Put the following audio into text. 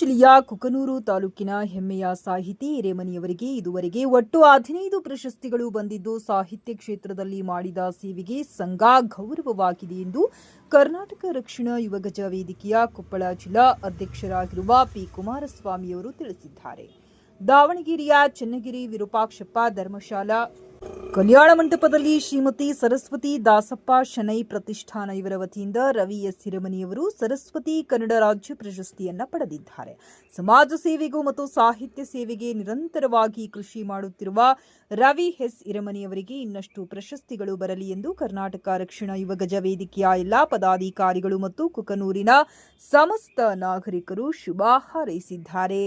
ಜಿಲ್ಲೆಯ ಕುಕನೂರು ತಾಲೂಕಿನ ಹೆಮ್ಮೆಯ ಸಾಹಿತಿ ಹಿರೇಮನಿಯವರಿಗೆ ಇದುವರೆಗೆ ಒಟ್ಟು 15 ಪ್ರಶಸ್ತಿಗಳು ಬಂದಿದ್ದು, ಸಾಹಿತ್ಯ ಕ್ಷೇತ್ರದಲ್ಲಿ ಮಾಡಿದ ಸೇವೆಗೆ ಸಂಘ ಗೌರವವಾಗಿದೆ ಎಂದು ಕರ್ನಾಟಕ ರಕ್ಷಣಾ ಯುವಗಜ ವೇದಿಕೆಯ ಕೊಪ್ಪಳ ಜಿಲ್ಲಾ ಅಧ್ಯಕ್ಷರಾಗಿರುವ ಪಿ ಕುಮಾರಸ್ವಾಮಿಯವರು ತಿಳಿಸಿದ್ದಾರೆ. ದಾವಣಗೆರೆಯ ಚನ್ನಗಿರಿ ವಿರೂಪಾಕ್ಷಪ್ಪ ಧರ್ಮಶಾಲಾ ಕಲ್ಯಾಣ ಮಂಟಪದಲ್ಲಿ ಶ್ರೀಮತಿ ಸರಸ್ವತಿ ದಾಸಪ್ಪ ಶೆಣೈ ಪ್ರತಿಷ್ಠಾನ ಇವರ ವತಿಯಿಂದ ರವಿ ಎಸ್ ಹಿರೇಮನಿಯವರು ಸರಸ್ವತಿ ಕನ್ನಡ ರಾಜ್ಯ ಪ್ರಶಸ್ತಿಯನ್ನು ಪಡೆದಿದ್ದಾರೆ. ಸಮಾಜ ಸೇವೆಗೂ ಮತ್ತು ಸಾಹಿತ್ಯ ಸೇವೆಗೆ ನಿರಂತರವಾಗಿ ಕೃಷಿ ಮಾಡುತ್ತಿರುವ ರವಿ ಎಸ್ ಹಿರೇಮನಿಯವರಿಗೆ ಇನ್ನಷ್ಟು ಪ್ರಶಸ್ತಿಗಳು ಬರಲಿ ಎಂದು ಕರ್ನಾಟಕ ರಕ್ಷಣಾ ಯುವಗಜ ವೇದಿಕೆಯ ಎಲ್ಲಾ ಪದಾಧಿಕಾರಿಗಳು ಮತ್ತು ಕುಕನೂರಿನ ಸಮಸ್ತ ನಾಗರಿಕರು ಶುಭ ಹಾರೈಸಿದ್ದಾರೆ.